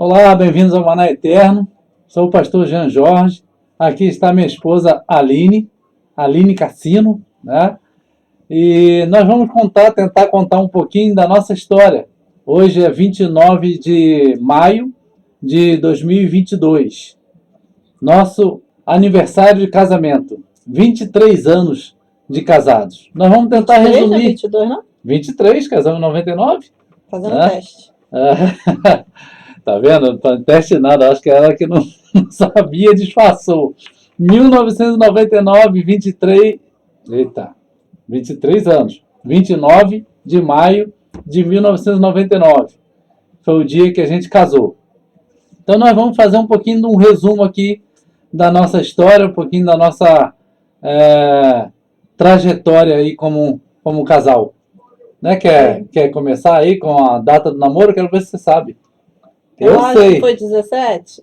Olá, bem-vindos ao Maná Eterno. Sou o pastor Jean Jorge. Aqui está minha esposa Aline Cassino, né? E nós vamos tentar contar um pouquinho da nossa história. Hoje é 29 de maio de 2022. Nosso aniversário de casamento. 23 anos de casados. Nós vamos tentar 23 resumir. Ou 22, não? 23, casamos em 99. Fazendo né? teste. Tá vendo? Não tá teste nada. Acho que ela que não sabia disfarçou. 1999, 23. Eita, 23 anos. 29 de maio de 1999. Foi o dia que a gente casou. Então nós vamos fazer um pouquinho de um resumo aqui da nossa história, um pouquinho da nossa trajetória aí como casal. Né? Quer começar aí com a data do namoro? Quero ver se você sabe. Eu acho que foi 17.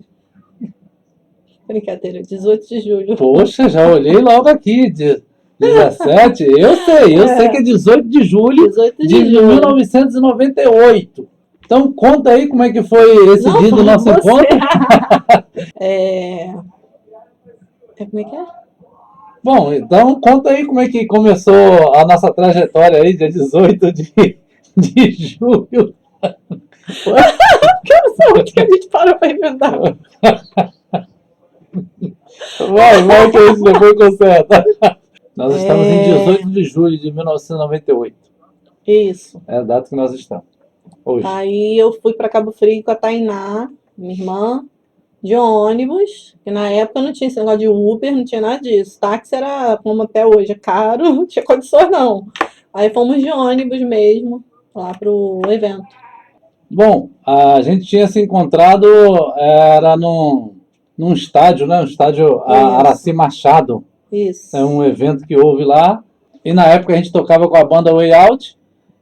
Brincadeira, 18 de julho. Poxa, já olhei logo aqui. 17? Eu sei que é 18 de julho 18 de 1998. Então conta aí como é que foi esse dia do nosso encontro. Como é que é? Bom, então conta aí como é que começou a nossa trajetória aí, dia 18 de julho. Que eu sou que a gente parou para inventar. Vai que isso depois conserta. Nós estamos em 18 de julho de 1998. Isso. É a data que nós estamos hoje. Aí eu fui para Cabo Frio com a Tainá, minha irmã, de ônibus, que na época não tinha esse negócio de Uber, não tinha nada disso. Táxi era, como até hoje, é caro, não tinha condições não. Aí fomos de ônibus mesmo, lá pro evento. Bom, a gente tinha se encontrado, era num estádio, né? Um estádio Araci Machado. Isso. É um evento que houve lá. E na época a gente tocava com a banda Way Out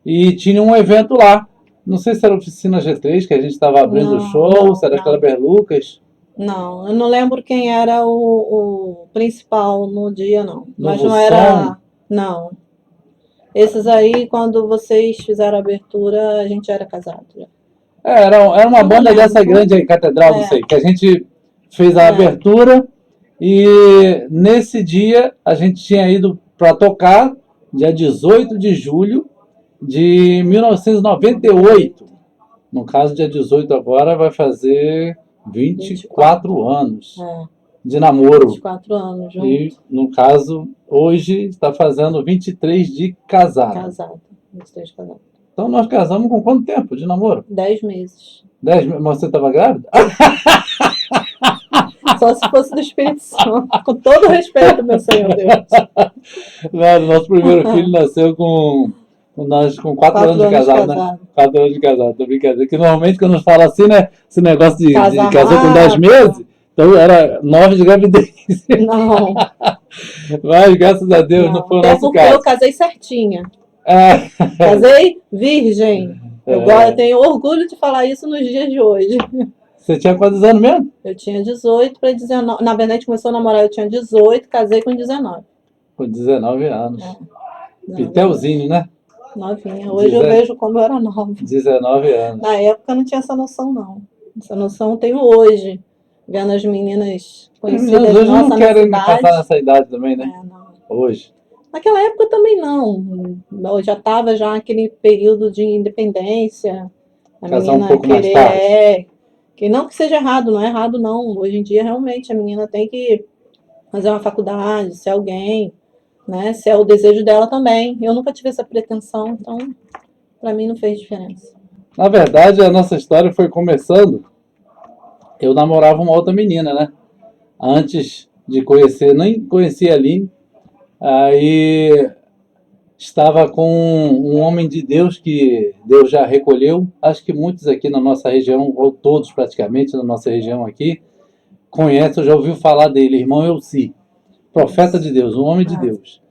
e tinha um evento lá. Não sei se era a Oficina G3 que a gente estava abrindo o show, se era Kleber Lucas. Não, eu não lembro quem era o principal no dia, não. Mas Novo não era. Som? Não. Esses aí, quando vocês fizeram a abertura, a gente era casado já. Era uma banda dessa grande aí, Catedral, não sei, que a gente fez a abertura e nesse dia a gente tinha ido para tocar, dia 18 de julho de 1998. No caso, dia 18 agora vai fazer 24 anos de namoro. 24 anos, junto. E, no caso, hoje está fazendo 23 de casado. 23 de casado. Então nós casamos com quanto tempo de namoro? 10 meses. 10 meses? Mas você estava grávida? Só se fosse do Espírito Santo. Com todo respeito, meu Senhor Deus. Não, nosso primeiro filho nasceu com 4 anos de casado, né? 4 anos de casado, tô brincando. Que normalmente quando fala assim, né? Esse negócio de casou com 10 meses, então era 9 de gravidez. Não. Mas graças a Deus não foi o nosso caso. Eu casei certinha. Casei virgem. Eu tenho orgulho de falar isso nos dias de hoje. Você tinha quantos anos mesmo? Eu tinha 18 para 19. Na verdade, começou a namorar, eu tinha 18, casei com 19. Com 19 anos. Pitelzinho, né? Novinha. Hoje eu vejo como eu era nova. 19 anos. Na época eu não tinha essa noção, não. Essa noção eu tenho hoje. Vendo as meninas conhecidas hoje nossa não querem na passar cidade. nessa idade também, né? Não. Hoje. Naquela época também não. Eu já estava já naquele período de independência. A Casar menina um pouco mais tarde. Que não que seja errado, não é errado não. Hoje em dia realmente a menina tem que fazer uma faculdade, ser alguém, né? Se é o desejo dela também. Eu nunca tive essa pretensão, então para mim não fez diferença. Na verdade, a nossa história foi começando. Eu namorava uma outra menina, né? Antes de conhecer, nem conhecia a Aline. Aí estava com um homem de Deus que Deus já recolheu. Acho que muitos aqui na nossa região, ou todos praticamente na nossa região aqui, conhecem, já ouviu falar dele, irmão Elci. Profeta de Deus, um homem de Deus.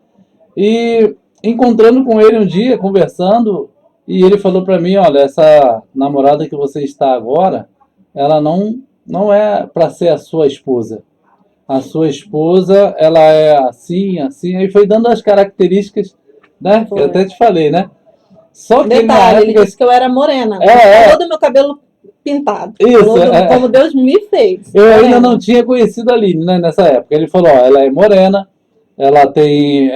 E encontrando com ele um dia, conversando, e ele falou para mim, olha, essa namorada que você está agora, ela não é para ser a sua esposa. A sua esposa, ela é assim, assim. Aí foi dando as características, né? Eu até te falei, né? Só que Detalhe, ele disse que eu era morena. Falou do meu cabelo pintado. Isso, Falou como Deus me fez. eu ainda Morena. não tinha conhecido a Aline, né, nessa época. Ele falou, ó, ela é morena, ela tem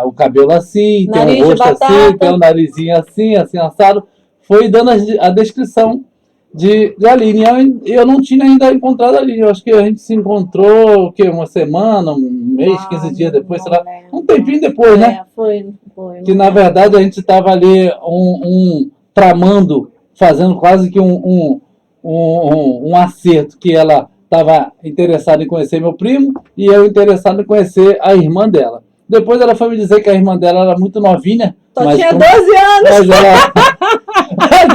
o cabelo assim, tem um Nariz de rosto assim, tem batata. um narizinho assim, assim, assado. Foi dando a descrição de Aline. Eu não tinha ainda encontrado a Aline. Eu acho que a gente se encontrou, o quê? Uma semana, um mês, 15 dias depois, sei Não lá. Um lembro. tempinho depois, né? Foi, Que não na verdade a lembro. gente estava ali tramando, fazendo quase que um acerto, que ela estava interessada em conhecer meu primo e eu interessado em conhecer a irmã dela. Depois ela foi me dizer que a irmã dela era muito novinha, Só tinha 12 mas anos.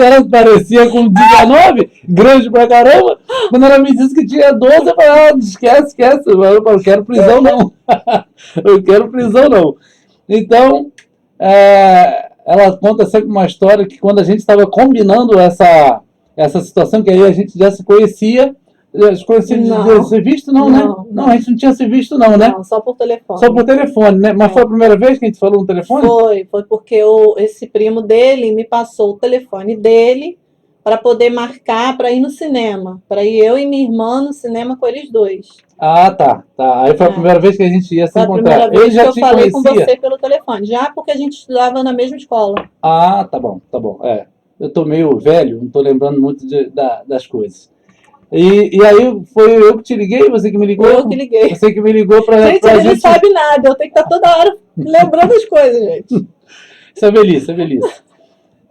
ela parecia com 19, grande pra caramba. Quando ela me disse que tinha 12, eu falei, ah, esquece, eu quero prisão não. Eu quero prisão não. Então, ela conta sempre uma história que quando a gente estava combinando essa situação, que aí a gente já se conhecia, de Não, ser visto, não, né? não, Não, a não. gente não tinha se visto, não, né? Não, só por Só por telefone. telefone, né? Mas foi a É. primeira vez que a gente falou no telefone? Foi porque esse primo dele me passou o telefone dele para poder marcar para ir no cinema, para ir eu e minha irmã no cinema com eles dois. Ah, tá, tá. Aí foi a É. primeira vez que a gente ia se Foi a encontrar. primeira Ele vez que já eu te falei com conhecia? você pelo telefone, já porque a gente estudava na mesma escola. Ah, tá bom, tá bom. Eu tô meio velho, não tô lembrando muito das coisas. E aí foi eu que te liguei, você que me Eu que ligou? liguei. Você que me ligou pra, Gente, pra ele não gente. sabe nada, eu tenho que estar toda hora lembrando as coisas, gente. Isso é velhice, isso é velhice.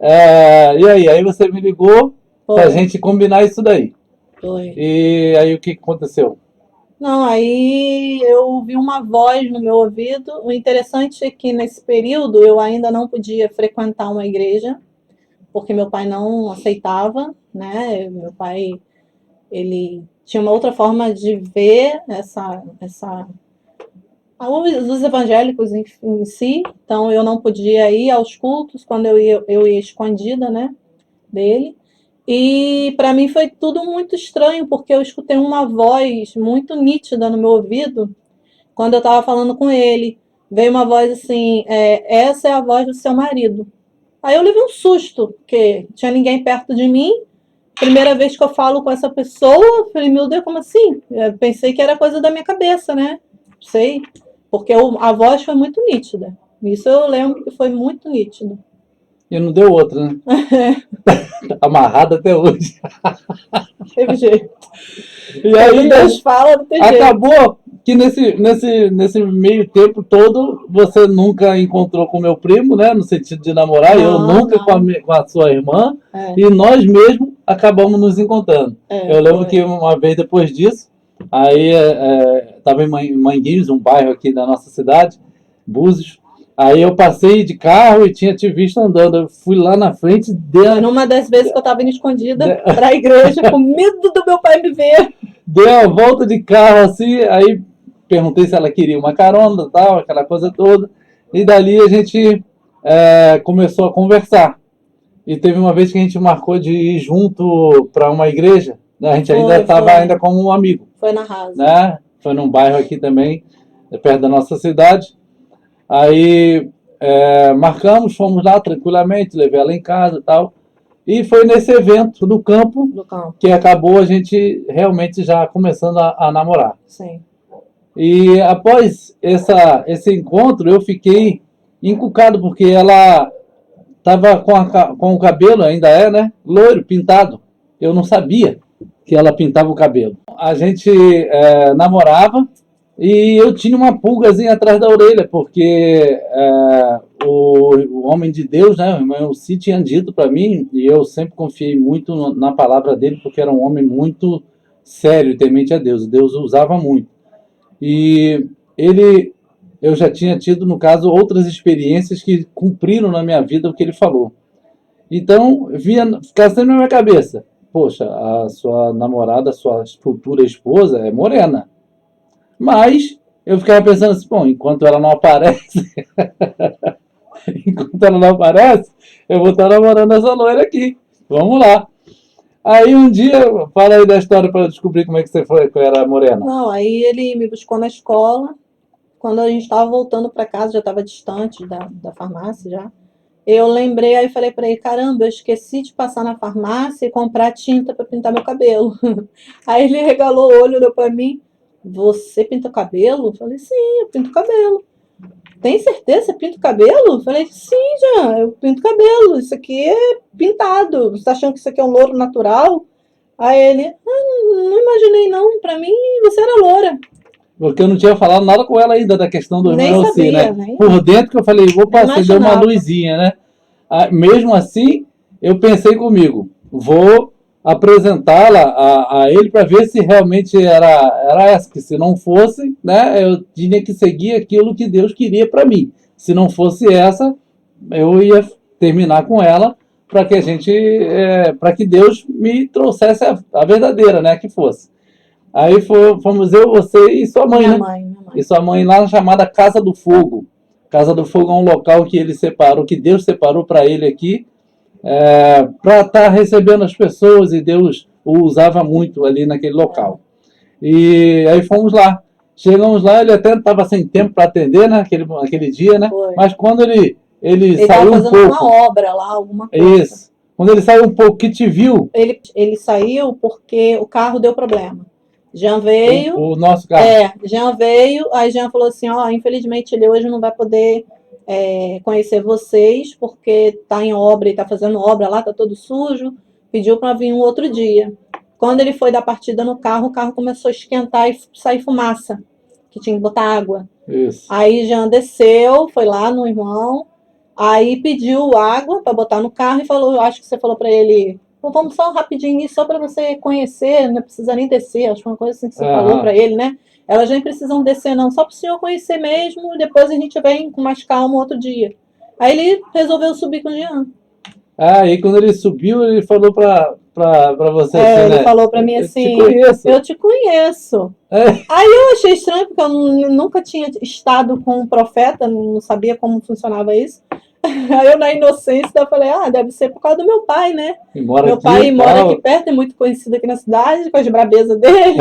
E aí você me ligou pra Foi, gente combinar isso daí. foi. E aí o que aconteceu? Não, aí eu ouvi uma voz no meu ouvido. O interessante é que nesse período eu ainda não podia frequentar uma igreja, porque meu pai não aceitava, né? Meu pai, ele tinha uma outra forma de ver os evangélicos em si, então eu não podia ir aos cultos quando eu ia escondida, né, dele. E para mim foi tudo muito estranho, porque eu escutei uma voz muito nítida no meu ouvido quando eu estava falando com ele. Veio uma voz assim: essa é a voz do seu marido. Aí eu levei um susto, porque não tinha ninguém perto de mim. Primeira vez que eu falo com essa pessoa, falei, meu Deus, como assim? Eu pensei que era coisa da minha cabeça, né? Não sei, porque a voz foi muito nítida. Isso eu lembro que foi muito nítido. E não deu outra, né? Amarrado até hoje. Teve jeito. E Quando aí Deus fala, não tem jeito. acabou que nesse meio tempo todo você nunca encontrou com meu primo, né? No sentido de namorar, eu Não, nunca não. com a sua irmã, É, e nós mesmos acabamos nos encontrando. Eu lembro que foi. uma vez depois disso, aí estava em Manguinhos, um bairro aqui da nossa cidade, Búzios. Aí eu passei de carro e tinha te visto andando. Eu fui lá na frente, Foi numa das vezes que eu estava indo escondida para a igreja, com medo do meu pai me ver. dei uma volta de carro assim, aí perguntei se ela queria uma carona, tal, aquela coisa toda. E dali a gente começou a conversar. E teve uma vez que a gente marcou de ir junto para uma igreja, né? A gente ainda estava Foi. ainda como um amigo, Foi na Rasa. né? Foi num bairro aqui também, perto da nossa cidade. Aí marcamos, fomos lá tranquilamente, levei ela em casa e tal. E foi nesse evento do campo Do campo. que acabou a gente realmente já começando a namorar. Sim. E após esse encontro, eu fiquei encucado, porque ela estava com o cabelo, ainda né? Loiro, pintado. Eu não sabia que ela pintava o cabelo. A gente namorava e eu tinha uma pulgazinha atrás da orelha, porque o homem de Deus, né, o irmão Si, tinha dito para mim, e eu sempre confiei muito na palavra dele, porque era um homem muito sério e temente a Deus. Deus o usava muito. E eu já tinha tido, no caso, outras experiências que cumpriram na minha vida o que ele falou. Então, ficava sempre na minha cabeça: poxa, a sua namorada, a sua futura esposa é morena. Mas eu ficava pensando assim: bom, enquanto ela não aparece, enquanto ela não aparece, eu vou estar namorando essa loira aqui. Vamos lá. Aí um dia, fala aí da história para eu descobrir como é que você foi, que eu era morena. Não, aí ele me buscou na escola. Quando a gente estava voltando para casa, já estava distante da farmácia já. eu lembrei, aí falei pra ele, caramba, eu esqueci de passar na farmácia e comprar tinta pra pintar meu cabelo. Aí ele regalou o olho, olhou pra mim, você pinta o cabelo? Eu falei, sim, eu pinto o cabelo. Tem certeza que você pinta o cabelo? Eu falei, sim, já, eu pinto o cabelo, isso aqui é pintado, você tá achando que isso aqui é um louro natural? Aí ele, não imaginei não, pra mim você era loura. Porque eu não tinha falado nada com ela ainda da questão do irmão Nem Elci, sabia, né? nem Por dentro que eu falei, opa, acendeu uma imaginava. luzinha, né? Mesmo assim, eu pensei comigo, vou apresentá-la a ele para ver se realmente era essa, que se não fosse, né, eu tinha que seguir aquilo que Deus queria para mim. Se não fosse essa, eu ia terminar com ela para que a gente, para que Deus me trouxesse a verdadeira, né, que fosse. Aí fomos eu, você e sua mãe, Minha né? mãe, minha E mãe. sua mãe lá na chamada Casa do Fogo. Casa do Fogo é um local que ele separou, que Deus separou para ele aqui, para estar recebendo as pessoas, e Deus o usava muito ali naquele local. E aí fomos lá. Chegamos lá, ele até estava sem tempo para atender, né, naquele dia, né? Foi. Mas quando ele Ele estava saiu um fazendo uma pouco, obra lá, alguma coisa. isso. Quando ele saiu um pouco, que te viu, Ele saiu porque o carro deu problema. Jean veio, o nosso carro. Jean veio, aí Jean falou assim, ó, infelizmente ele hoje não vai poder conhecer vocês, porque tá em obra, e tá fazendo obra lá, tá todo sujo, pediu para vir um outro dia. Quando ele foi dar partida no carro, o carro começou a esquentar e sair fumaça, que tinha que botar água. Isso. Aí Jean desceu, foi lá no irmão, aí pediu água para botar no carro e falou, acho que você falou para ele, vamos só rapidinho, só para você conhecer, não precisa nem descer, acho que uma coisa assim que você falou para ele, né? Elas nem precisam descer não, só para o senhor conhecer mesmo, depois a gente vem com mais calma outro dia. Aí ele resolveu subir com o Jean. E quando ele subiu, ele falou para você assim, Ele né? falou para mim assim, eu te conheço. Aí eu achei estranho, porque eu nunca tinha estado com um profeta, não sabia como funcionava isso. Aí eu, na inocência, eu falei, deve ser por causa do meu pai, né? Meu pai mora aqui perto, é muito conhecido aqui na cidade, com as brabezas dele.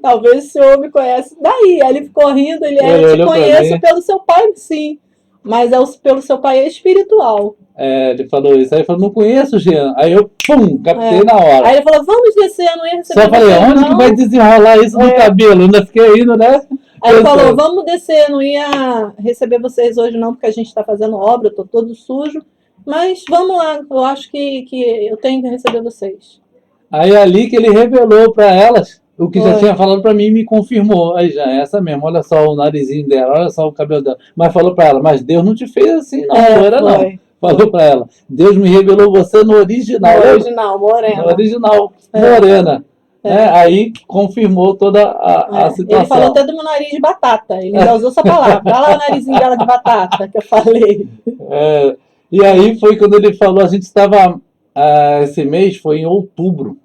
Talvez o senhor me conhece daí. Aí ele ficou rindo, eu te conheço pelo seu pai, sim. Mas pelo seu pai é espiritual. Ele falou isso. Aí ele falou, não conheço o Jean. Aí eu, pum, captei na hora. Aí ele falou, vamos descer, eu não ia receber. Só falei, onde que vai desenrolar isso no cabelo? Ainda fiquei indo, né? Aí ele falou, vamos descer, eu não ia receber vocês hoje não, porque a gente está fazendo obra, eu tô todo sujo. Mas vamos lá, eu acho que eu tenho que receber vocês. Aí ali que ele revelou para elas o que já tinha falado para mim, me confirmou. Aí já, essa mesmo, olha só o narizinho dela, olha só o cabelo dela. Mas falou para ela, mas Deus não te fez assim, não, loira não. Falou para ela, Deus me revelou você no original. No original, morena. No original, morena. Aí confirmou toda a situação. Ele falou até do meu nariz de batata, ele ainda usou essa palavra. Olha lá o narizinho dela de batata, que eu falei. E aí foi quando ele falou, a gente estava, esse mês foi em outubro.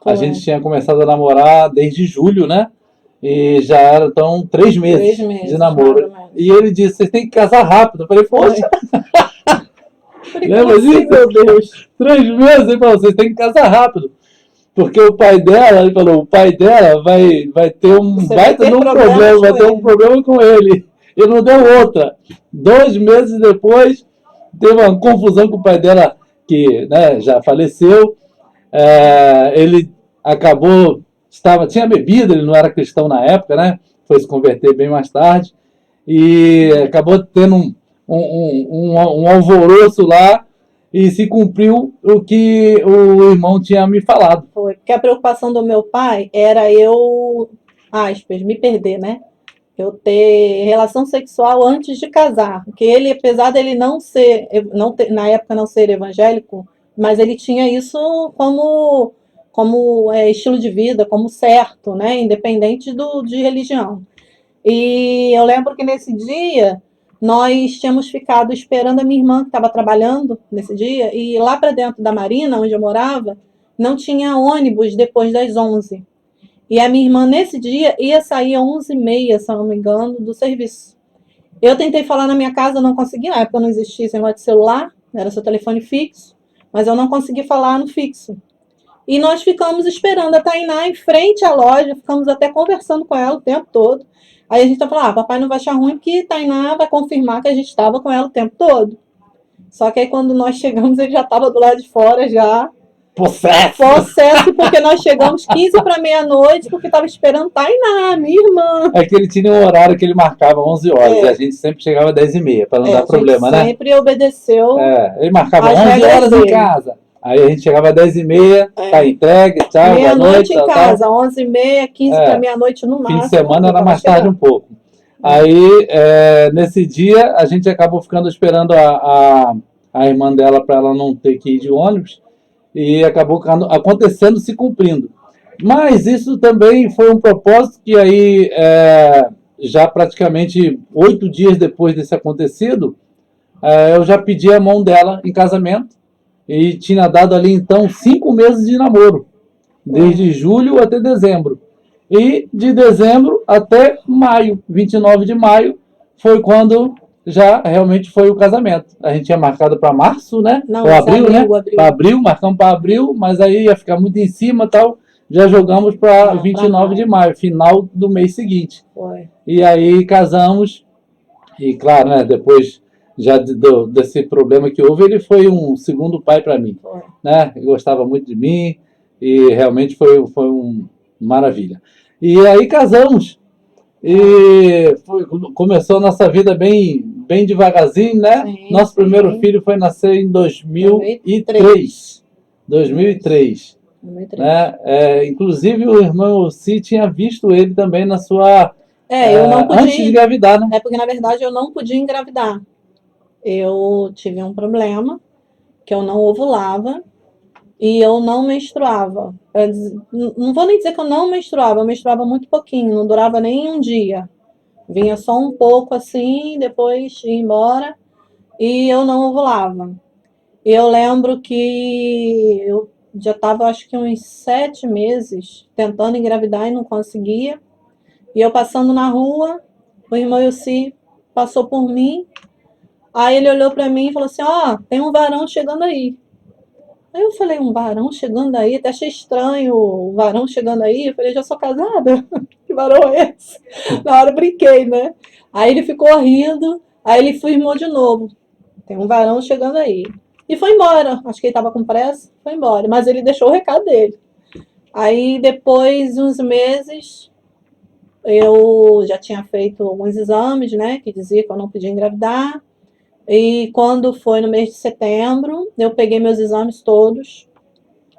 A gente tinha começado a namorar desde julho, né? E já eram, então, 3 meses de namoro. E ele disse, vocês têm que casar rápido. Eu falei, poxa. Lembra disso? Meu Deus. 3 meses, ele falou, vocês têm que casar rápido. Porque o pai dela, ele falou, o pai dela vai ter um problema, vai ter um problema com ele. E não deu outra. 2 meses depois, teve uma confusão com o pai dela, que, né, já faleceu. Ele acabou, tinha bebido, ele não era cristão na época, né? Foi se converter bem mais tarde. E acabou tendo um alvoroço lá, e se cumpriu o que o irmão tinha me falado. Foi, porque a preocupação do meu pai era eu, me perder, né? Eu ter relação sexual antes de casar. Porque ele, apesar dele na época não ser evangélico, mas ele tinha isso como estilo de vida, como certo, né? Independente de religião. E eu lembro que nesse dia nós tínhamos ficado esperando a minha irmã, que estava trabalhando nesse dia, e lá para dentro da Marina, onde eu morava, não tinha ônibus depois das 11. E a minha irmã, nesse dia, ia sair às 11h30, se eu não me engano, do serviço. Eu tentei falar na minha casa, não consegui, na época não existia esse negócio de celular, era seu telefone fixo, mas eu não consegui falar no fixo. E nós ficamos esperando a Tainá em frente à loja, ficamos até conversando com ela o tempo todo. Aí a gente tá falando, papai não vai achar ruim porque Tainá vai confirmar que a gente estava com ela o tempo todo. Só que aí quando nós chegamos, ele já estava do lado de fora, já. Possesso, porque nós chegamos 15 para meia-noite, porque estava esperando Tainá, minha irmã. É que ele tinha um horário que ele marcava 11 horas, e a gente sempre chegava às 10h30, para não dar problema, né? Sempre obedeceu. Ele marcava 11 horas em casa. Aí a gente chegava às 10h30, tá entregue, tchau, boa noite. Meia-noite em casa, 11h30, 15 para meia-noite no máximo. Fim de semana era mais tarde um pouco. Aí, nesse dia, a gente acabou ficando esperando a irmã dela para ela não ter que ir de ônibus, e acabou acontecendo, se cumprindo. Mas isso também foi um propósito que aí, já praticamente 8 dias depois desse acontecido, eu já pedi a mão dela em casamento, e tinha dado ali então 5 meses de namoro, desde julho até dezembro. E de dezembro até maio, 29 de maio, foi quando já realmente foi o casamento. A gente tinha marcado para março, né? Não, ou abril, né? Abril. Para abril, marcamos para abril, mas aí ia ficar muito em cima e tal. Já jogamos para 29 de maio, final do mês seguinte. Foi. E aí casamos. E claro, né? Depois já desse problema que houve, ele foi um segundo pai para mim. Foi. Né? Ele gostava muito de mim e realmente foi um maravilha. E aí casamos. E começou a nossa vida bem devagarzinho, né? Sim, Nosso primeiro filho foi nascer em 2003. 2003. Né? Inclusive o irmão Si tinha visto ele também na sua... eu não podia, antes de engravidar, né? Porque na verdade eu não podia engravidar. Eu tive um problema, que eu não ovulava e eu não menstruava. Não vou nem dizer que eu não menstruava, eu menstruava muito pouquinho, não durava nem um dia. Vinha só um pouco assim, depois ia embora, e eu não ovulava. E eu lembro que eu já estava, acho que uns 7 meses, tentando engravidar e não conseguia. E eu passando na rua, o irmão Yossi passou por mim, aí ele olhou para mim e falou assim, tem um varão chegando aí. Aí eu falei, um varão chegando aí? Até achei estranho o varão chegando aí. Eu falei, já sou casada? Que varão é esse? Na hora eu brinquei, né? Aí ele ficou rindo, aí ele firmou de novo. Tem um varão chegando aí. E foi embora. Acho que ele estava com pressa, foi embora. Mas ele deixou o recado dele. Aí depois de uns meses, eu já tinha feito alguns exames, né? Que dizia que eu não podia engravidar. E quando foi no mês de setembro, eu peguei meus exames todos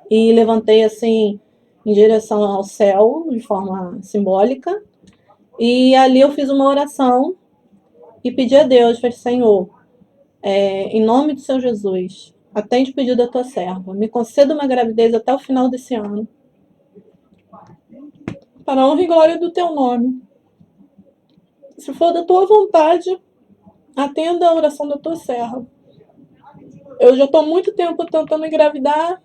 e levantei assim em direção ao céu, de forma simbólica. E ali eu fiz uma oração e pedi a Deus, falei, Senhor, em nome do Senhor Jesus, atende o pedido da tua serva, me conceda uma gravidez até o final desse ano, para a honra e glória do teu nome. Se for da tua vontade, atenda a oração da tua serva. Eu já estou muito tempo tentando engravidar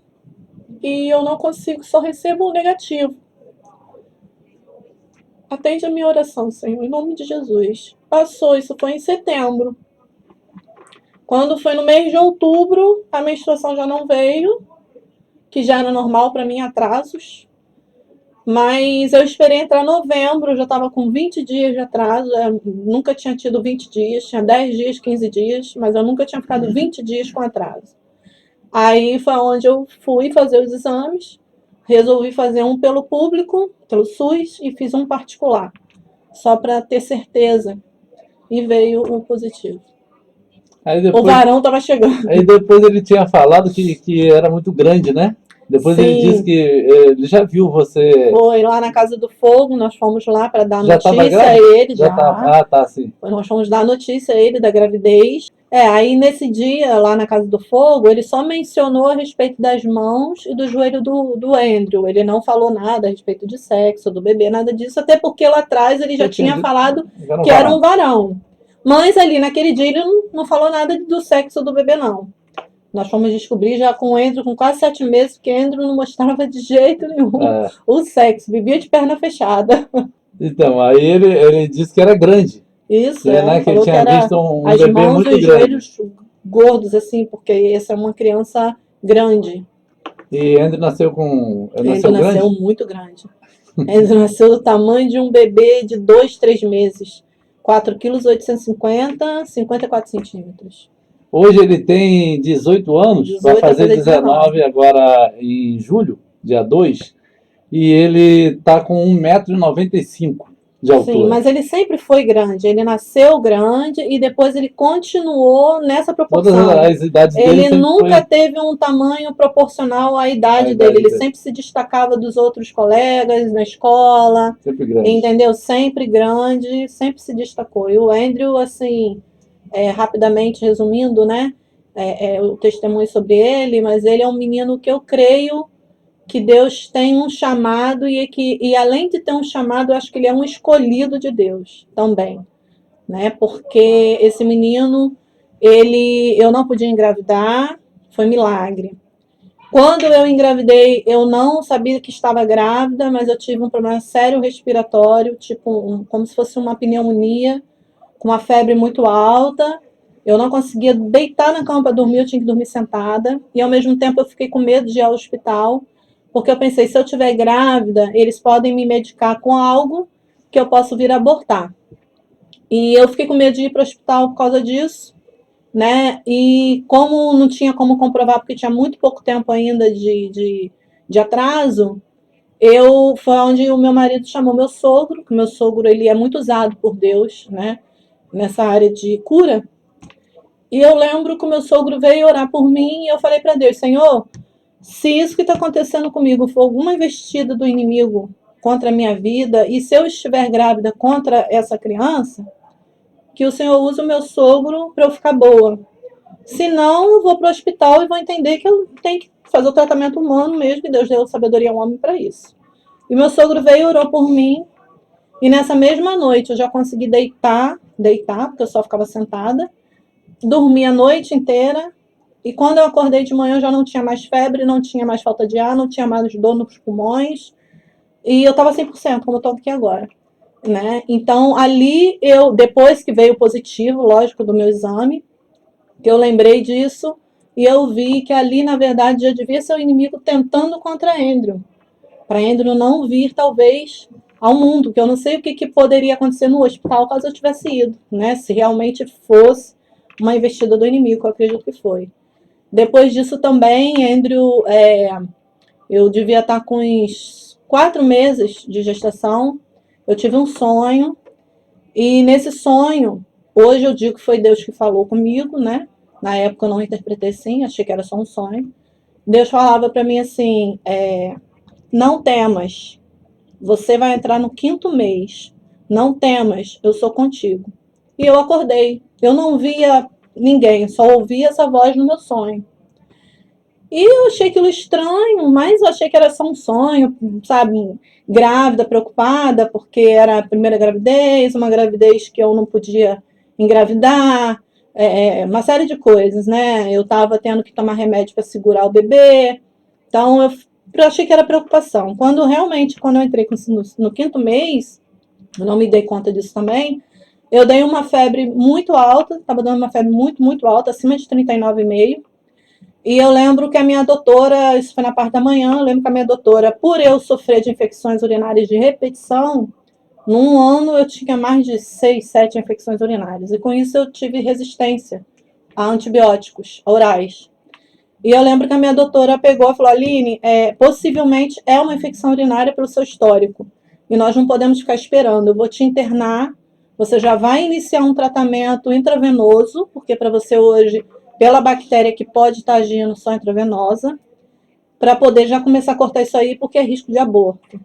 e eu não consigo, só recebo um negativo. Atende a minha oração, Senhor, em nome de Jesus. Passou, isso foi em setembro. Quando foi no mês de outubro, a menstruação já não veio, que já era normal para mim, atrasos. Mas eu esperei entrar novembro, eu já estava com 20 dias de atraso, eu nunca tinha tido 20 dias, tinha 10 dias, 15 dias, mas eu nunca tinha ficado 20 dias com atraso. Aí foi onde eu fui fazer os exames, resolvi fazer um pelo público, pelo SUS, e fiz um particular, só para ter certeza, e veio o positivo. Aí depois, o varão estava chegando. Aí depois ele tinha falado que era muito grande, né? Depois Sim. Ele disse que ele já viu você... Foi lá na Casa do Fogo, nós fomos lá para dar Já notícia a ele. Já tava. Tá, sim. Nós fomos dar notícia a ele da gravidez. Aí nesse dia, lá na Casa do Fogo, ele só mencionou a respeito das mãos e do joelho do Andrew. Ele não falou nada a respeito de sexo, do bebê, nada disso, até porque lá atrás ele já tinha falado que era um varão. Mas ali naquele dia ele não falou nada do sexo do bebê, não. Nós fomos descobrir já com o Andrew, com quase 7 meses, que Andrew não mostrava de jeito nenhum o sexo, vivia de perna fechada. Então, aí ele disse que era grande. Isso, né? Que ele tinha visto um as bebê mãos muito e os grande. joelhos gordos, assim, porque essa é uma criança grande. E Andrew nasceu Andrew nasceu nasceu grande? muito grande. Andrew nasceu do tamanho de um bebê de 2, 3 meses. 4,850 kg, 54 centímetros. Hoje ele tem 18 anos, vai 18 a fazer fazer 19 19. agora em julho, dia 2, e ele tá com 1,95 m de Sim, altura. mas ele sempre foi grande. Ele nasceu grande e depois ele continuou nessa Todas proporção. as idades dele Ele sempre nunca foi teve um tamanho proporcional à a idade dele. idade Ele dele, sempre se destacava dos outros colegas na escola, sempre grande. entendeu? Sempre grande, sempre se destacou. E o Andrew, assim, rapidamente resumindo, né? O testemunho sobre ele, mas ele é um menino que eu creio que Deus tem um chamado e além de ter um chamado, eu acho que ele é um escolhido de Deus também, né? Porque esse menino, eu não podia engravidar, foi milagre. Quando eu engravidei, eu não sabia que estava grávida, mas eu tive um problema sério respiratório, tipo como se fosse uma pneumonia, com uma febre muito alta. Eu não conseguia deitar na cama para dormir, eu tinha que dormir sentada. E ao mesmo tempo eu fiquei com medo de ir ao hospital, porque eu pensei, se eu estiver grávida, eles podem me medicar com algo que eu posso vir a abortar. E eu fiquei com medo de ir para o hospital por causa disso, né? E como não tinha como comprovar, porque tinha muito pouco tempo ainda de atraso, foi onde o meu marido chamou meu sogro, que meu sogro ele é muito usado por Deus, né? Nessa área de cura. E eu lembro que o meu sogro veio orar por mim e eu falei para Deus, Senhor, se isso que está acontecendo comigo for alguma investida do inimigo contra a minha vida e se eu estiver grávida contra essa criança, que o Senhor use o meu sogro para eu ficar boa. Se não, eu vou para o hospital e vou entender que eu tenho que fazer o tratamento humano mesmo, que Deus deu sabedoria ao homem para isso. E meu sogro veio, orou por mim, e nessa mesma noite eu já consegui deitar, porque eu só ficava sentada, dormi a noite inteira, e quando eu acordei de manhã eu já não tinha mais febre, não tinha mais falta de ar, não tinha mais dor nos pulmões, e eu estava 100%, como eu estou aqui agora. Né? Então, ali, depois que veio o positivo, lógico, do meu exame, que eu lembrei disso, e eu vi que ali, na verdade, já devia ser o inimigo tentando contra Andrew, para Andrew não vir, talvez, ao mundo, que eu não sei o que poderia acontecer no hospital caso eu tivesse ido, né? Se realmente fosse uma investida do inimigo, eu acredito que foi. Depois disso também, Andrew, eu devia estar com uns 4 meses de gestação, eu tive um sonho, e nesse sonho, hoje eu digo que foi Deus que falou comigo, né? Na época eu não interpretei assim, achei que era só um sonho. Deus falava para mim assim, não temas, você vai entrar no 5º mês, não temas, eu sou contigo. E eu acordei, eu não via ninguém, só ouvia essa voz no meu sonho. E eu achei aquilo estranho, mas eu achei que era só um sonho, sabe? Grávida, preocupada, porque era a primeira gravidez, uma gravidez que eu não podia engravidar, uma série de coisas, né? Eu estava tendo que tomar remédio para segurar o bebê, então eu achei que era preocupação. Quando eu entrei no 5º mês, eu não me dei conta disso também, eu dei uma febre muito alta, estava dando uma febre muito, muito alta, acima de 39,5. E eu lembro que a minha doutora, isso foi na parte da manhã, eu lembro que a minha doutora, por eu sofrer de infecções urinárias de repetição, num ano eu tinha mais de 6, 7 infecções urinárias. E com isso eu tive resistência a antibióticos orais. E eu lembro que a minha doutora pegou e falou, Aline, possivelmente é uma infecção urinária pelo seu histórico. E nós não podemos ficar esperando. Eu vou te internar, você já vai iniciar um tratamento intravenoso, porque para você hoje, pela bactéria que pode estar agindo só intravenosa, para poder já começar a cortar isso aí, porque é risco de aborto.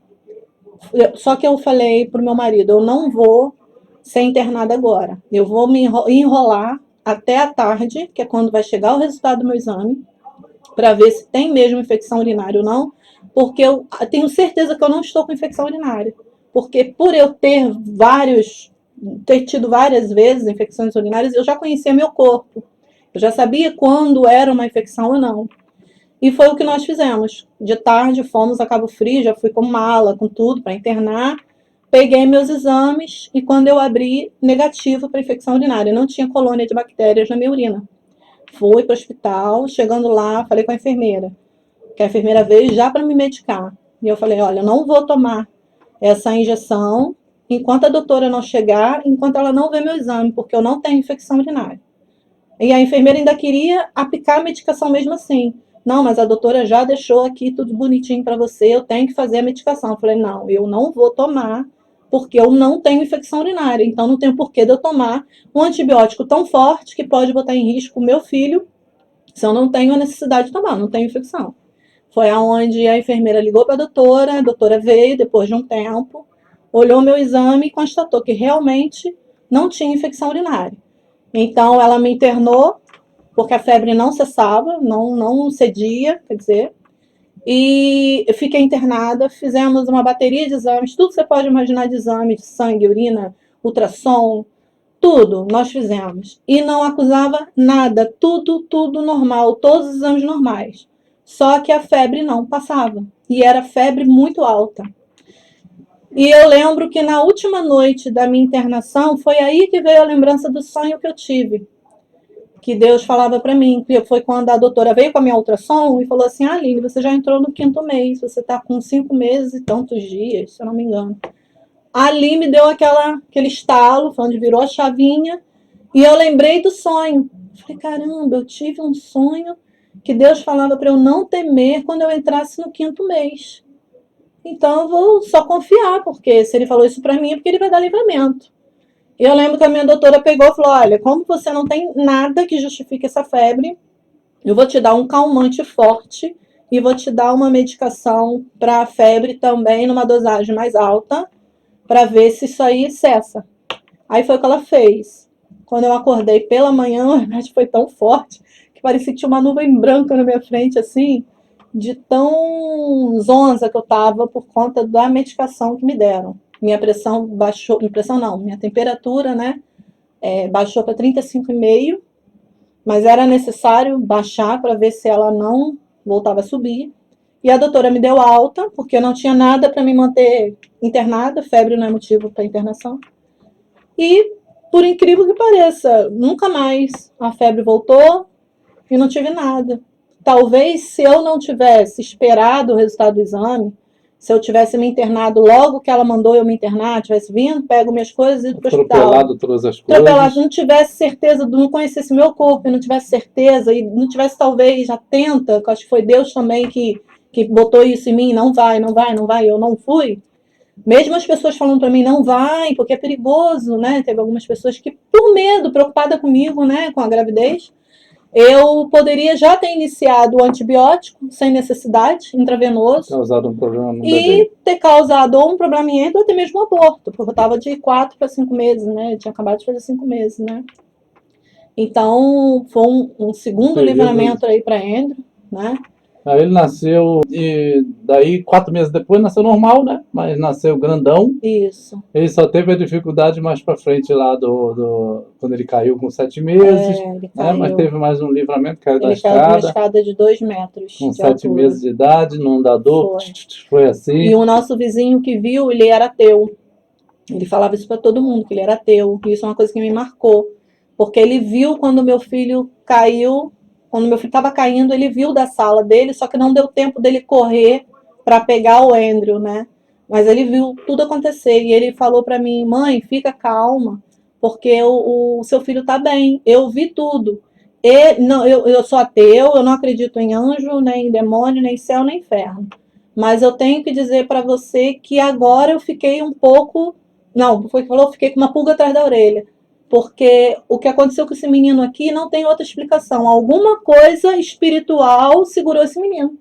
Só que eu falei para o meu marido, eu não vou ser internada agora. Eu vou me enrolar até a tarde, que é quando vai chegar o resultado do meu exame, para ver se tem mesmo infecção urinária ou não, porque eu tenho certeza que eu não estou com infecção urinária. Porque por eu ter tido várias vezes infecções urinárias, eu já conhecia meu corpo. Eu já sabia quando era uma infecção ou não. E foi o que nós fizemos. De tarde fomos a Cabo Frio, já fui com mala, com tudo para internar. Peguei meus exames e quando eu abri, negativo para infecção urinária. Não tinha colônia de bactérias na minha urina. Fui para o hospital, chegando lá, falei com a enfermeira. que a enfermeira veio já para me medicar. E eu falei, olha, eu não vou tomar essa injeção enquanto a doutora não chegar, enquanto ela não ver meu exame, porque eu não tenho infecção urinária. E a enfermeira ainda queria aplicar a medicação mesmo assim. Não, mas a doutora já deixou aqui tudo bonitinho para você, eu tenho que fazer a medicação. Eu falei, não, eu não vou tomar, porque eu não tenho infecção urinária, então não tem porquê de eu tomar um antibiótico tão forte que pode botar em risco o meu filho, se eu não tenho a necessidade de tomar, não tenho infecção. Foi aonde a enfermeira ligou para a doutora veio depois de um tempo, olhou meu exame e constatou que realmente não tinha infecção urinária. Então ela me internou, porque a febre não cessava, não cedia, quer dizer, e eu fiquei internada, fizemos uma bateria de exames, tudo que você pode imaginar de exame, de sangue, urina, ultrassom, tudo nós fizemos. E não acusava nada, tudo normal, todos os exames normais. Só que a febre não passava. E era febre muito alta. E eu lembro que na última noite da minha internação, foi aí que veio a lembrança do sonho que eu tive. Que Deus falava para mim, que foi quando a doutora veio com a minha ultrassom e falou assim, Aline, você já entrou no 5º mês, você está com 5 meses e tantos dias, se eu não me engano. Ali me deu aquele estalo, foi onde virou a chavinha, e eu lembrei do sonho. Falei, caramba, eu tive um sonho que Deus falava para eu não temer quando eu entrasse no 5º mês. Então eu vou só confiar, porque se ele falou isso para mim é porque ele vai dar livramento. E eu lembro que a minha doutora pegou e falou, olha, como você não tem nada que justifique essa febre, eu vou te dar um calmante forte e vou te dar uma medicação para a febre também, numa dosagem mais alta, para ver se isso aí cessa. Aí foi o que ela fez. Quando eu acordei pela manhã, o remédio foi tão forte que parecia que tinha uma nuvem branca na minha frente, assim, de tão zonza que eu tava por conta da medicação que me deram. Minha pressão baixou, minha temperatura, né, baixou para 35,5, mas era necessário baixar para ver se ela não voltava a subir. E a doutora me deu alta, porque eu não tinha nada para me manter internada, febre não é motivo para internação. E, por incrível que pareça, nunca mais a febre voltou e não tive nada. Talvez se eu não tivesse esperado o resultado do exame, se eu tivesse me internado logo que ela mandou eu me internar, tivesse vindo, pego minhas coisas e ido para o hospital. Atropelado todas as coisas. Atropelado, não tivesse certeza, não conhecesse meu corpo, não tivesse certeza, e não tivesse talvez atenta, que acho que foi Deus também que botou isso em mim, não vai, eu não fui. Mesmo as pessoas falando para mim, não vai, porque é perigoso, né? Teve algumas pessoas que, por medo, preocupada comigo, né, com a gravidez, eu poderia já ter iniciado o antibiótico sem necessidade, intravenoso. Causado um problema no e bebê. ter causado ou um probleminha ou até mesmo um aborto, porque eu estava de 4 para 5 meses, né? Eu tinha acabado de fazer 5 meses, né? Então, foi um segundo livramento aí para Andrew, né? Aí ele nasceu, e daí 4 meses depois nasceu normal, né? Mas nasceu grandão. Isso. Ele só teve a dificuldade mais pra frente lá quando ele caiu com 7 meses, Ele né? Mas caiu. teve mais um livramento, caiu da Ele caiu de uma escada, escada de 2 metros com de 7 altura. meses de idade, no andador, Foi. foi assim. E o nosso vizinho que viu, ele era ateu. Ele falava isso para todo mundo, que ele era ateu. E isso é uma coisa que me marcou. Porque ele viu quando meu filho caiu, quando meu filho estava caindo, ele viu da sala dele, só que não deu tempo dele correr para pegar o Andrew, né? Mas ele viu tudo acontecer e ele falou para mim, mãe, fica calma, porque o seu filho está bem. Eu vi tudo. Não, eu sou ateu, eu não acredito em anjo, nem em demônio, nem céu, nem inferno. Mas eu tenho que dizer para você que agora eu fiquei um pouco... Não, foi que falou, fiquei com uma pulga atrás da orelha. Porque o que aconteceu com esse menino aqui não tem outra explicação. Alguma coisa espiritual segurou esse menino.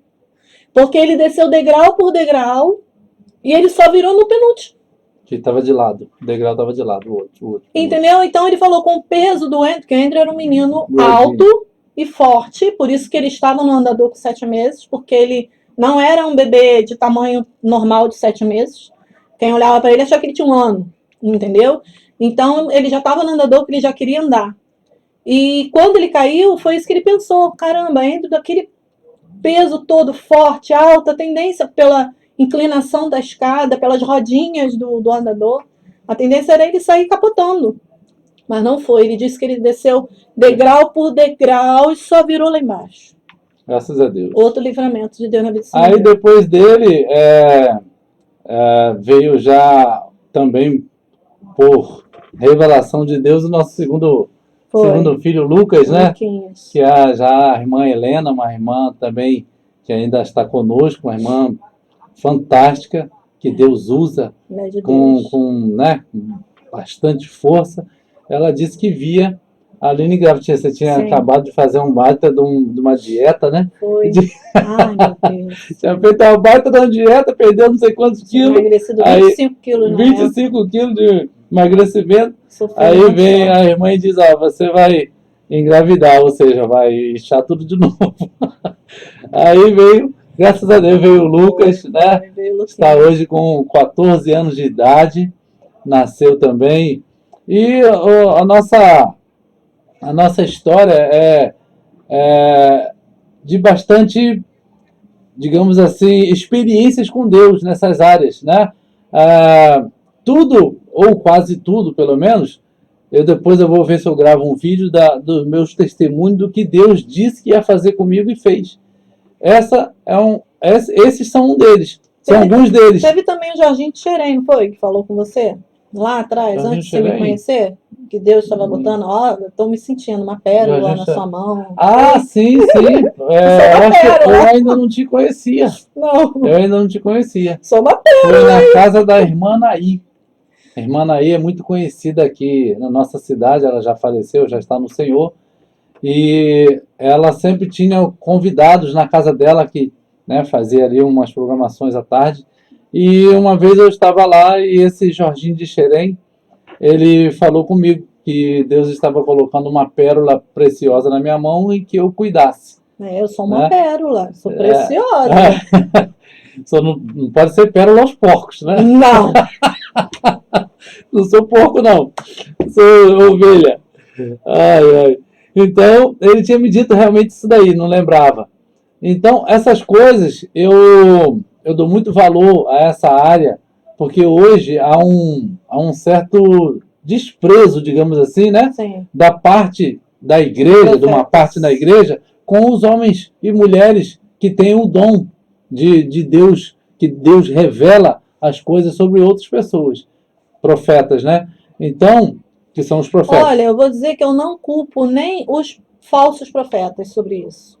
Porque ele desceu degrau por degrau e ele só virou no penúltimo. Que estava de lado, o degrau estava de lado, o outro. Entendeu? Então ele falou com o peso do Andrew, que o Andrew era um menino Gordinho. alto e forte, por isso que ele estava no andador com 7 meses, porque ele não era um bebê de tamanho normal de 7 meses. Quem olhava para ele achava que ele tinha 1 ano, entendeu? Então ele já estava no andador porque ele já queria andar. E quando ele caiu, foi isso que ele pensou: caramba, Andrew, daquele peso todo forte, alta, tendência pela inclinação da escada, pelas rodinhas do andador, a tendência era ele sair capotando. Mas não foi. Ele disse que ele desceu degrau por degrau e só virou lá embaixo. Graças a Deus. Outro livramento de Deus na vida desse Aí menino. depois dele veio já também por revelação de Deus o nosso segundo filho, Lucas, né? Luquinhas. Que é já a irmã Helena, uma irmã também que ainda está conosco, uma irmã fantástica, que Deus usa Né, de com, Deus. com, né, bastante força. Ela disse que via a Aline grávida. Você tinha Sim. acabado de fazer um baita de uma dieta, né? Foi. De- Ai, meu Deus. Tinha feito uma baita de uma dieta, perdeu não sei quantos Tinha quilos. emagrecido Aí, 25 quilos na época. 25 quilos de emagrecimento. Sofri Aí uma vem só. a irmã e diz, ó, você vai engravidar, ou seja, vai inchar tudo de novo. Aí veio, graças a Deus, veio o Lucas, né? Foi, veio o Está Luquinhas. hoje com 14 anos de idade, nasceu também. E a nossa história é de bastante, digamos assim, experiências com Deus nessas áreas, né? Tudo, ou quase tudo, pelo menos, depois eu vou ver se eu gravo um vídeo dos meus testemunhos do que Deus disse que ia fazer comigo e fez. Esses são um deles. São alguns deles. Teve também o Jorginho de Xerém, não foi? Que falou com você? Lá atrás, Jorginho antes de você me Xerém? conhecer? Que Deus estava botando, ó, eu tô me sentindo uma pérola Jorginho na Xerém. sua mão. Ah, sim, sim. Eu acho que eu ainda não te conhecia. Não, Eu ainda não te conhecia. sou uma Foi na casa da irmã Naí. A irmã Naí é muito conhecida aqui na nossa cidade, ela já faleceu, já está no Senhor. E ela sempre tinha convidados na casa dela que, né, fazia ali umas programações à tarde. E uma vez eu estava lá e esse Jorginho de Xerém, ele falou comigo que Deus estava colocando uma pérola preciosa na minha mão e que eu cuidasse. Eu sou uma né? pérola, sou preciosa. Só não pode ser pérola aos porcos, né? Não, Não sou porco, não. Sou ovelha. Ai, ai. Então, ele tinha me dito realmente isso daí, não lembrava. Então, essas coisas, eu dou muito valor a essa área, porque hoje há um certo desprezo, digamos assim, né? sim. Da parte da igreja, de uma Profetas. parte da igreja, com os homens e mulheres que têm o dom de Deus, que Deus revela as coisas sobre outras pessoas. Profetas, né? Então, que são os profetas. Olha, eu vou dizer que eu não culpo nem os falsos profetas sobre isso,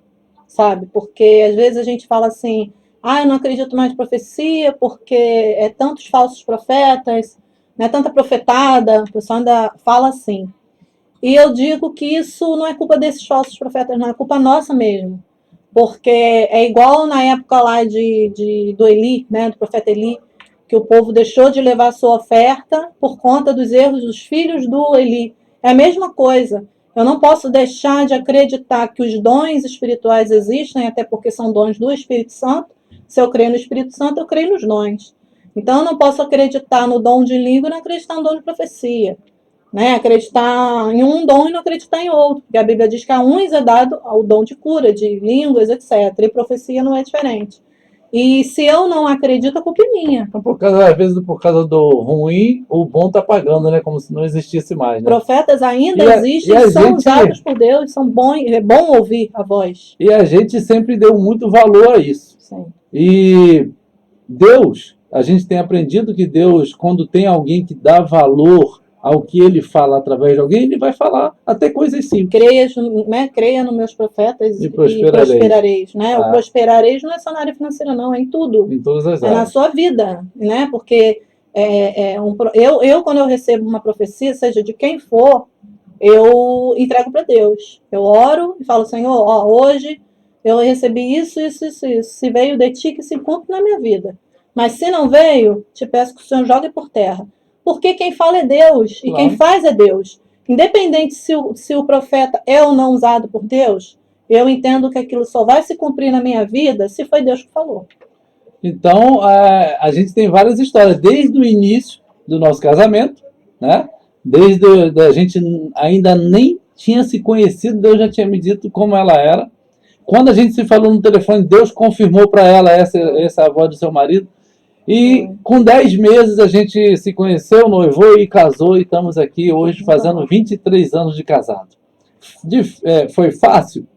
sabe? Porque às vezes a gente fala assim, eu não acredito mais em profecia porque é tantos falsos profetas, né, tanta profetada, o pessoal ainda fala assim. E eu digo que isso não é culpa desses falsos profetas, não, é culpa nossa mesmo. Porque é igual na época lá do Eli, né, do profeta Eli, que o povo deixou de levar a sua oferta por conta dos erros dos filhos do Eli. É a mesma coisa. Eu não posso deixar de acreditar que os dons espirituais existem, até porque são dons do Espírito Santo. Se eu creio no Espírito Santo, eu creio nos dons. Então, eu não posso acreditar no dom de língua e não acreditar no dom de profecia. Né? Acreditar em um dom e não acreditar em outro. Porque a Bíblia diz que a uns é dado o dom de cura, de línguas, etc. E profecia não é diferente. E se eu não acredito, a culpa é minha. Às vezes, por causa do ruim, o bom está pagando, né? Como se não existisse mais, né? Profetas ainda existem, são usados por Deus, são bons, é bom ouvir a voz. E a gente sempre deu muito valor a isso. Sim. E Deus, a gente tem aprendido que Deus, quando tem alguém que dá valor ao que ele fala através de alguém, ele vai falar até coisas simples. Creia nos meus profetas e prosperareis. Né? O prosperareis não é só na área financeira, não, é em tudo. Em todas as áreas. É na sua vida, né? Porque quando eu recebo uma profecia, seja de quem for, eu entrego para Deus. Eu oro e falo, Senhor, hoje eu recebi isso. Se veio de ti, que se cumpre na minha vida. Mas se não veio, te peço que o Senhor jogue por terra. Porque quem fala é Deus, e quem faz é Deus. Independente se o profeta é ou não usado por Deus, eu entendo que aquilo só vai se cumprir na minha vida se foi Deus que falou. Então, a gente tem várias histórias, desde o início do nosso casamento, né? Desde a gente ainda nem tinha se conhecido, Deus já tinha me dito como ela era. Quando a gente se falou no telefone, Deus confirmou para ela essa é a voz do seu marido. E com 10 meses a gente se conheceu, noivou e casou, e estamos aqui hoje fazendo 23 anos de casado. Foi fácil?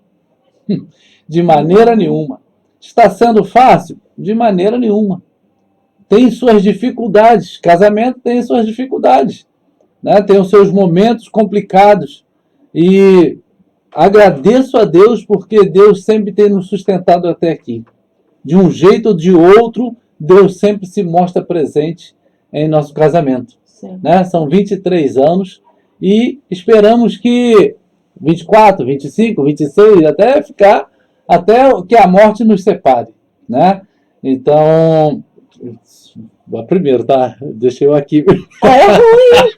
De maneira nenhuma. Está sendo fácil? De maneira nenhuma. Tem suas dificuldades. Casamento tem suas dificuldades, né? Tem os seus momentos complicados. E agradeço a Deus porque Deus sempre tem nos sustentado até aqui. De um jeito ou de outro, Deus sempre se mostra presente em nosso casamento. Sim. Né? São 23 anos e esperamos que 24, 25, 26, até que a morte nos separe, né? Então, primeiro, tá? Deixa eu aqui. É ruim.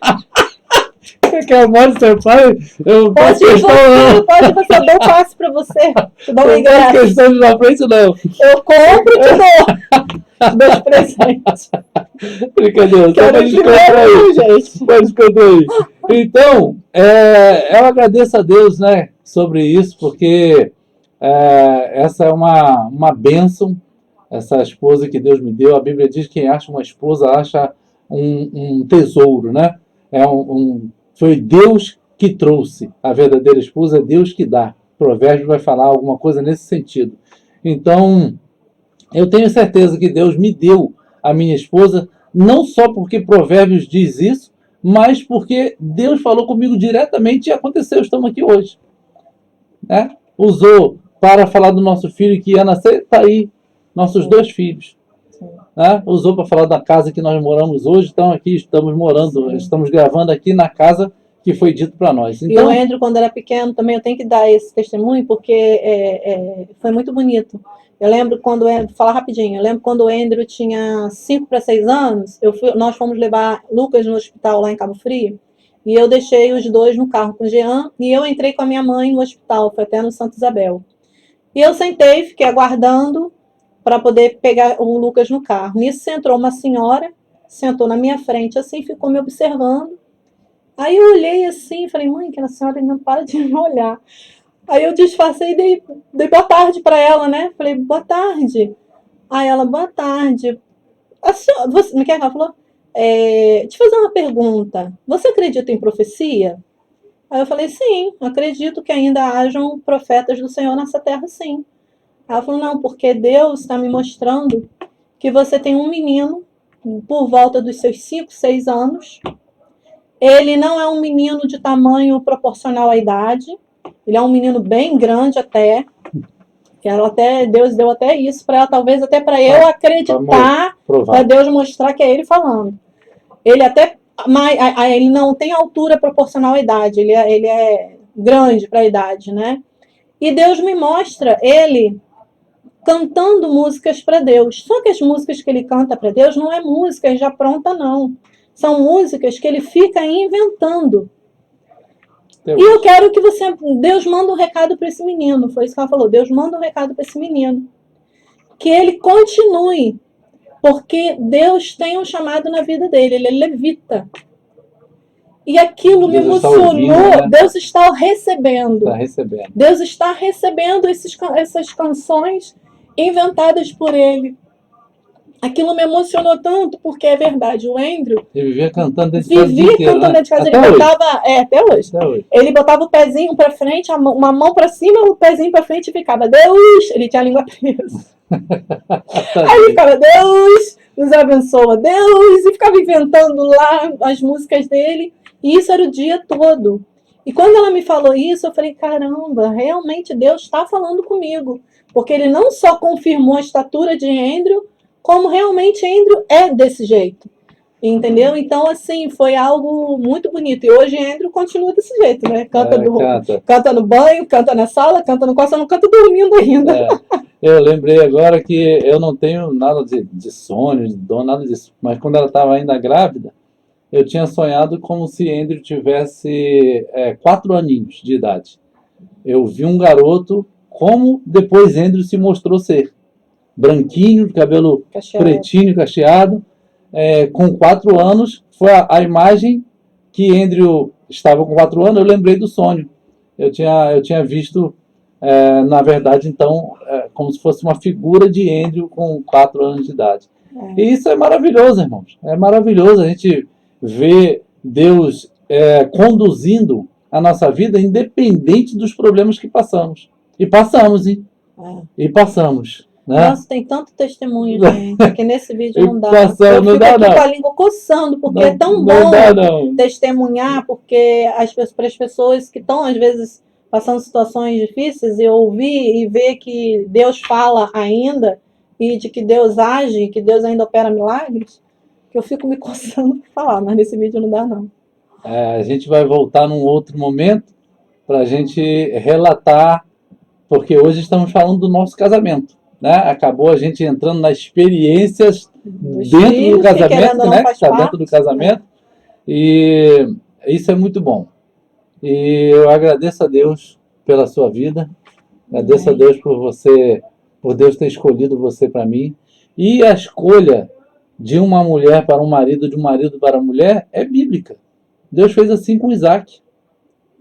Que a morte separe, eu Pode faço questão, não. eu dou um passe pra você. Te dou um Eu faço ingresso. questão de ir na frente, não. Eu compro e te dou. Te dou de presente. Brincadeira, só Quero pra ir descontrair. primeiro, gente. Pode descontrair. Então, eu agradeço a Deus, né, sobre isso, porque essa é uma bênção, essa esposa que Deus me deu. A Bíblia diz que quem acha uma esposa acha um tesouro, né? Foi Deus que trouxe. A verdadeira esposa é Deus que dá. Provérbios vai falar alguma coisa nesse sentido. Então, eu tenho certeza que Deus me deu a minha esposa, não só porque Provérbios diz isso, mas porque Deus falou comigo diretamente e aconteceu. Estamos aqui hoje, né? Usou para falar do nosso filho que ia nascer, está aí, nossos 2 filhos. Né? Usou para falar da casa que nós moramos hoje, então aqui estamos morando, estamos gravando aqui na casa que foi dito para nós. Então, E o Andrew, quando era pequeno, também eu tenho que dar esse testemunho, porque foi muito bonito. Eu lembro quando, vou falar rapidinho, eu lembro quando o Andrew tinha 5 para 6 anos, nós fomos levar Lucas no hospital lá em Cabo Frio, e eu deixei os 2 no carro com o Jean, e eu entrei com a minha mãe no hospital, foi até no Santa Isabel. E eu sentei, fiquei aguardando para poder pegar o Lucas no carro. Nisso entrou uma senhora, sentou na minha frente assim, ficou me observando. Aí eu olhei assim, falei, mãe, aquela senhora não para de me olhar. Aí eu disfarcei e dei boa tarde para ela, né? Falei, boa tarde. Aí ela, boa tarde. A senhora, me quer que ela falou? Te fazer uma pergunta. Você acredita em profecia? Aí eu falei, sim, acredito que ainda hajam profetas do Senhor nessa terra, sim. Aí ela falou, não, porque Deus está me mostrando que você tem um menino por volta dos seus 5, 6 anos. Ele não é um menino de tamanho proporcional à idade. Ele é um menino bem grande até. Deus deu até isso para ela, talvez até para eu acreditar, para Deus mostrar que é ele falando. Ele não tem altura proporcional à idade. Ele é grande para a idade, né? E Deus me mostra ele cantando músicas para Deus. Só que as músicas que ele canta para Deus não é música já pronta, não. São músicas que ele fica inventando. E eu quero que Deus manda um recado para esse menino. Foi isso que ela falou. Deus manda um recado para esse menino. Que ele continue. Porque Deus tem um chamado na vida dele. Ele é levita. E aquilo me emocionou. Né? Deus está recebendo. Deus está recebendo essas canções inventadas por ele. Aquilo me emocionou tanto, porque é verdade, o Andrew... Ele vivia cantando dentro de casa. Ele botava... Até hoje. Ele botava o pezinho pra frente, uma mão pra cima, o pezinho pra frente e ficava, Deus... Ele tinha a língua presa. Aí ele ficava, Deus nos abençoa, Deus... E ficava inventando lá as músicas dele. E isso era o dia todo. E quando ela me falou isso, eu falei, caramba, realmente Deus está falando comigo. Porque ele não só confirmou a estatura de Andrew, como realmente Andrew é desse jeito, entendeu? Então, assim, foi algo muito bonito. E hoje Andrew continua desse jeito, né? Canta no banho, canta na sala, canta no quarto, só não canta dormindo ainda. Eu lembrei agora que eu não tenho nada de sonho, de dor, nada disso. Mas quando ela estava ainda grávida, eu tinha sonhado como se Andrew tivesse 4 aninhos de idade. Eu vi um garoto, como depois Andrew se mostrou ser. Branquinho, de cabelo pretinho, cacheado, com 4 anos. Foi a imagem que Andrew estava com 4 anos, eu lembrei do sonho. Eu tinha visto, na verdade, então, como se fosse uma figura de Andrew com 4 anos de idade. E isso é maravilhoso, irmãos. É maravilhoso a gente ver Deus conduzindo a nossa vida, independente dos problemas que passamos. E passamos, hein? E passamos, né? Nossa, tem tanto testemunho, gente, que nesse vídeo E não dá. passamos, Eu não fico dá aqui com a não. língua coçando, porque Não, é tão não bom dá não. testemunhar, porque para as pessoas que estão, às vezes, passando situações difíceis, e ouvir e ver que Deus fala ainda, e de que Deus age, que Deus ainda opera milagres, que eu fico me coçando para falar, mas nesse vídeo não dá não. A gente vai voltar num outro momento para a gente relatar, porque hoje estamos falando do nosso casamento, né? Acabou a gente entrando nas experiências Dos dentro do filhos, que casamento, querendo ou não né? Que faz está dentro do parte, né? casamento, e isso é muito bom. E eu agradeço a Deus pela sua vida, agradeço a Amém. Deus por você, por Deus ter escolhido você para mim. E a escolha de uma mulher para um marido, de um marido para a mulher, é bíblica. Deus fez assim com Isaac,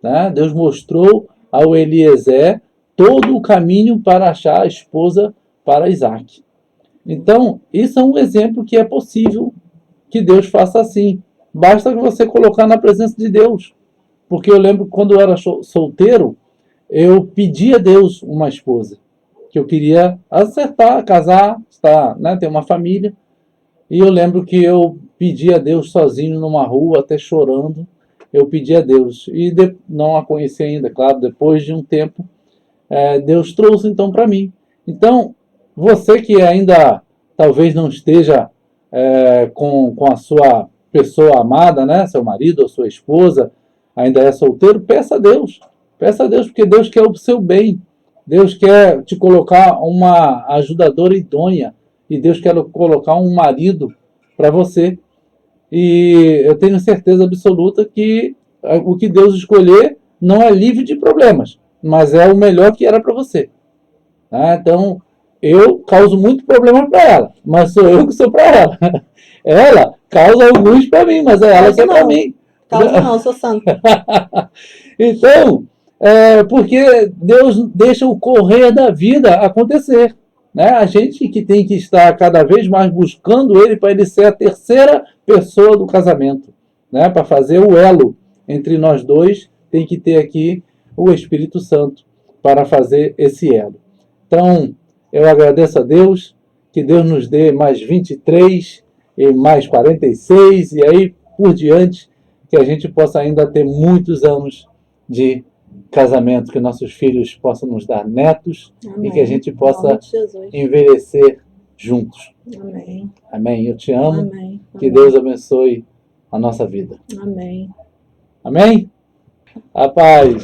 né? Deus mostrou ao Eliezer todo o caminho para achar a esposa para Isaac. Então, isso é um exemplo que é possível que Deus faça assim. Basta você colocar na presença de Deus. Porque eu lembro que quando eu era solteiro, eu pedi a Deus uma esposa. Que eu queria acertar, casar, estar, né, ter uma família. E eu lembro que eu pedi a Deus sozinho numa rua, até chorando. Eu pedi a Deus. E não a conheci ainda, claro, depois de um tempo, Deus trouxe então para mim. Então, você que ainda talvez não esteja com a sua pessoa amada, né, seu marido ou sua esposa, ainda é solteiro, peça a Deus. Peça a Deus, porque Deus quer o seu bem. Deus quer te colocar uma ajudadora idônea. E Deus quer colocar um marido para você. E eu tenho certeza absoluta que o que Deus escolher não é livre de problemas, mas é o melhor que era para você. Né? Então, eu causo muito problema para ela, mas sou eu que sou para ela. Ela causa alguns para mim, mas é ela que é para mim. Causa não, eu sou santa. Então, porque Deus deixa o correr da vida acontecer. Né? A gente que tem que estar cada vez mais buscando Ele para Ele ser a terceira pessoa do casamento. Né? Para fazer o elo entre nós dois, tem que ter aqui o Espírito Santo para fazer esse elo. Então, eu agradeço a Deus, que Deus nos dê mais 23 e mais 46 e aí por diante, que a gente possa ainda ter muitos anos de casamento, que nossos filhos possam nos dar netos. Amém. E que a gente possa envelhecer juntos. Amém. Amém. Eu te amo. Amém. Que Deus abençoe a nossa vida. Amém. Amém? A paz.